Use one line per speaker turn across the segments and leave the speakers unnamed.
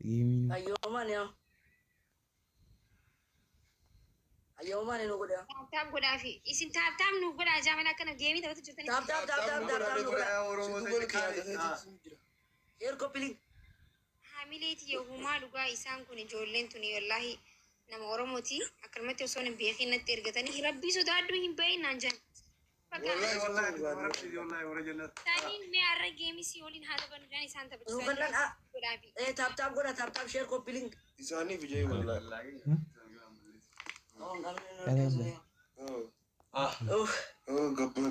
Ayyooman yaa. Ayyooman nu godha.
Taap godhaa fi isin taap nu godhaa jaamana akkana geemii taphatu jirtanii.
Taap nu godha. Ergo pilii.
Haamileeti yoomumaa dhugaa isaan kun ijoolleen tuni wallahi nama Oromooti akkanumatti osoo hin beekin natti ergatanii rabbii sodaaduu hin bahin naan jedhan. Taniin mee har'a geemii si waliin haa taphannu jedhan isaan taphatu.
Taap godha taap sheer koppiliin.
Isaaniif ijee wallahi.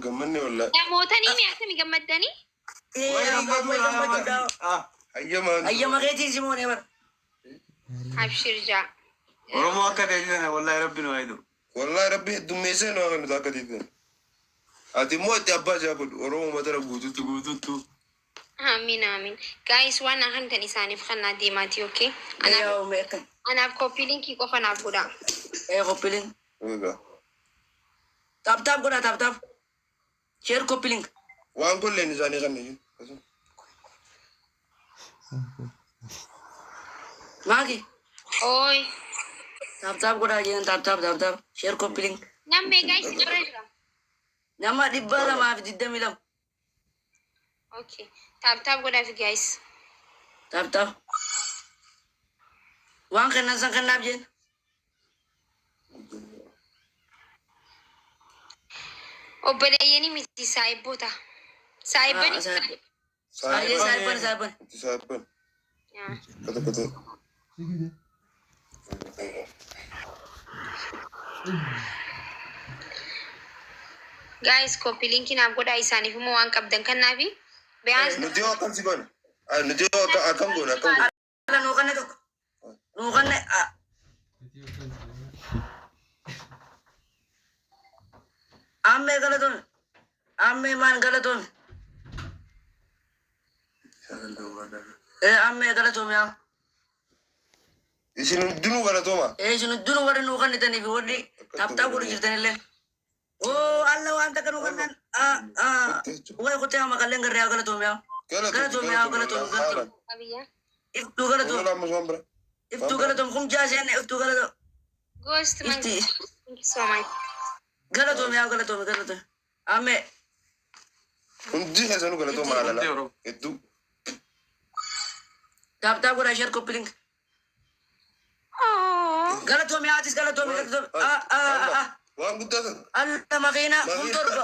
Gammanne wallahi.
Namootanii mee akkami gammaddanii?
Ayyama keetiin Simoonee bara.
Abshir jaa.
Oromoo akka ta'e wallahi rabbi nu haydu.
Wallahi rabbi heddummeessee nu akka nuti akka ta'e. Ati immoo itti abbaa jaa godhu Oromoo matara guutuutu.
Amiin amiin. Guys waan akan kan isaaniif kan naa deemaati okay. Anaaf koppii linkii qofa naaf godhaa.
Koppii link. Taap godhaa taap. Sheer koppii link.
Waan kolleen isaanii kan jiru.
Maaki.
Oi.
Taap godhaa jiran taap. Sheer koppii link.
Nammee guys jira jira.
Nama 222.
Okay. Taap godhaa fi guys.
Taap. Waan kennan san kennaaf jeen.
Obboleeyyanii miti saayibboota. Saayibbani.
Saayibban.
Kata.
Guys, koppii linkii naaf godhaa isaaniif immoo waan qabdan kannaafi.
Nuti yoo akkam si goone. Nuti yoo akkam goone.
Nuu kanne tokko. Nuu kanne. Ammee galatoon. Ammee maan galatoon. Ammee galatoon yaa.
Isin hundinuu galatooma.
Isin hundinuu warri nuu kannitaniif warri taap godhu jirtanillee. Alla waan takka nuu kannan. Way kutee hama kalleen garee yaa galatoom yaa. Galatoom. Iftuu galatoom. Iftuu galatoom kum jaaseen iftuu galatoom.
Ghost man. Thank you so much.
Galatoom. Ammee.
Hundi keessanuu galatooma alala. Hedduu.
Taap godhaa sheer koppii link. Galatoom yaatis galatoom.
Waan guddaa sana.
Alla makiina torba.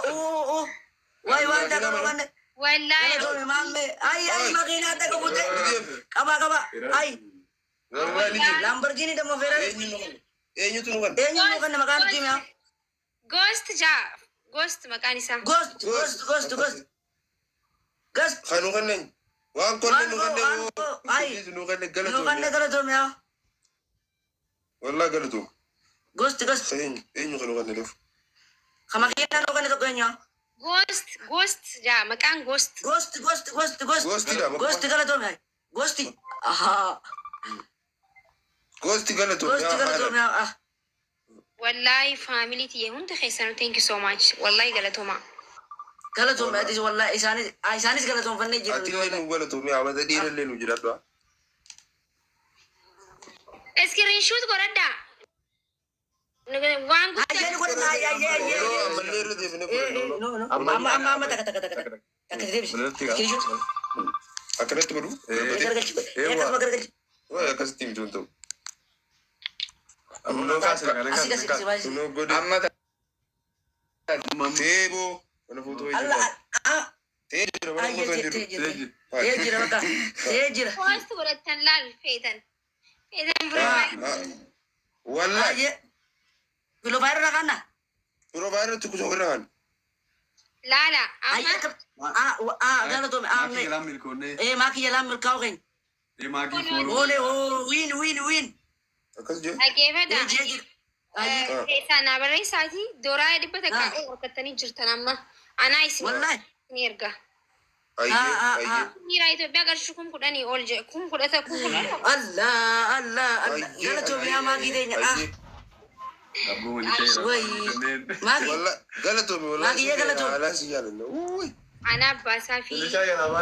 Waay waan takka makanne.
Wallahi.
Galatoom maammee. Ay makiina takka bute. Qaba. Ay. Lamborghini demo Ferrari.
Eenyutu nu kan?
Eenyu kan maqaan itti mi'a?
Ghost jaa. Ghost maqaan isaa.
Ghost.
Kanu kan neenyu. Waan kolle nu kan neenyu.
Ay.
Nu kan
Nu kan galatoom mi'a?
Wallahi galatoom.
Ghost.
Eenyu kanu kan neenyu.
Kamakiina nu kan tokko eenyu?
Ghost jaa maqaan Ghost.
Ghost galatoom mi'a? Ghost. Aha.
Gosti galatoom
mi'a?
Wallahi family tiye hunda keessanuu thank you so much. Wallahi galatooma.
Galatoom mi'atis wallahi isaanis galatoom fannee jiru.
Atillee nu galatoom mi'a amata dhiirallee nu jiraadha.
Screenshot godhadha. Waan guddaa.
Ayyee godhana ayyee.
Ammallee irra deebinee godhannu.
Amma takka. Akka deebisi.
Akkanatti godhu.
Gargalchi.
Waa akkasitti mituun ta'u.
Asii.
Kunoo godhe. Teeboo. Mana footoo jira.
Jira bakka. Jira.
Post godhatan laal feetan.
Wallahi.
Filoofaayirra kanna.
Piroofaayirratti kusoo irra kan.
Laala.
Galatoom ammee. Maakii jalaan milkaa'u keenya. Win.
Akkas jee.
Dhageeffadha. Keessaa naa barreessaati. Dooraa dhibba takka harkattanii jirtan amma. Anaa isin ni erga. Miira Itoophiyaa qarshii 10,000 ol jedhe 10,000.
Allah. Galatoom yaa maakii teenya.
Galatoom wallahi.
Ana abbaasaa fi.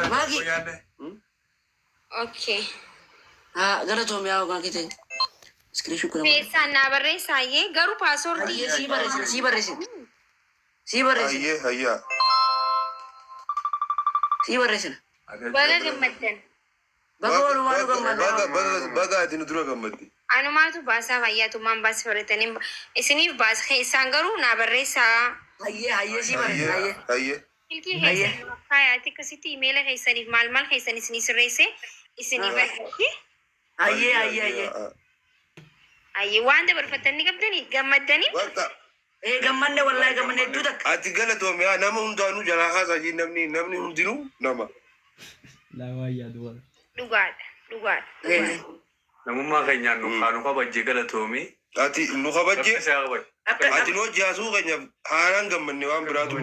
Maakii.
Okay.
galatoom yaa ogaa kite iskiriishu kuna
Feesaan naa barreessaayyee garuu paaswordii
sii barreessina
hayyaa
sii barreessina
baga gammaddan.
baga walumaa nu gammadda
baga ati nu dura gammaddi.
Anumaatu baasaa fayyaatummaan baasa baratanii isiniif baasa keessaan garuu naa barreessaa.
hayyee sii barreessina
hayyee
Ilkii keessan kaayaatti akkasitti imeela keessaniif maal keessan isinii sirreesse isinii barreesse.
hayyee
Ayyee waan dabarfatanii qabdanii gammaddanii.
gammanne wallahi gammanne hedduu takka
ati galatoom yaa nama hundaanuu jalaa haasaa jii namni hundinuu nama.
Dhugaadha.
Namummaa keenyaan nu kabajjee galatoomi.
Ati nu kabajjee ati nu hojjaasuu keenya haaraan gammanne waan biraatu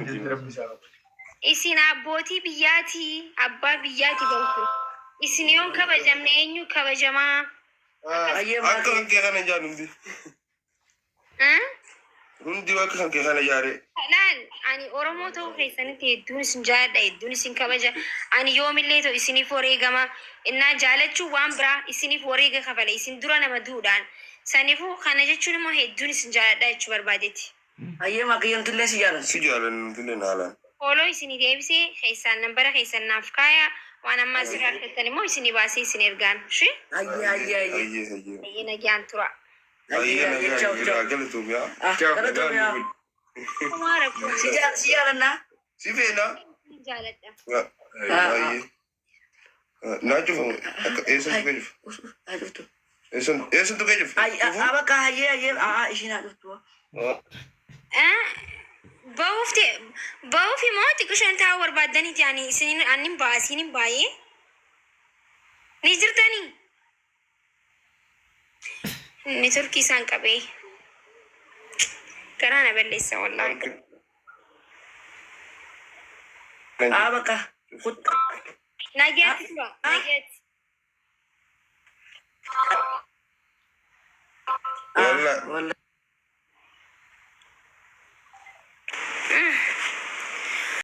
Isin abbootii biyyaatii abbaa biyyaati barku. Isin yoon kabajamne eenyu kabajamaa?
akka kan kee kana jaan hundi akka kan kee kana jaare.
Laal ani Oromoo ta'uu keessanitti hedduun isin jaalladha hedduun isin kabaja. Ani yoomillee ta'u isiniif wareegama. Innaa jaalachuun waan biraa isiniif wareega kafala isin dura nama duudhaan. Saniifuu kana jechuun immoo hedduun isin jaalladha jechuu barbaadetti.
hayyee maqiyyoomtillee si jaalan
si jaalantillee haalaan.
Fooloo isinii deebisee keessaan nambara keessan naaf kaaya waan ammaa asirraa argattan immoo isinii baasee isin ergaan.
hayyee
Nagaan tura.
galatoom yaa.
Kumaa rakkoo
si jaalannaa
si feena.
jaalladha.
naa cufamu eessantu kee cufu eessantu kee cufu.
bakka hayyee ishiin haa dhuftu
Ba'uuf immoo xiqqoo shan taa'uu barbaadaniiti ani isin annin baasiin baay'ee ni jirtanii. Ni turkii isaan qabee garaa na balleessa wallaahi.
bakka
Nageetti tura nageetti.
Walla
wallahi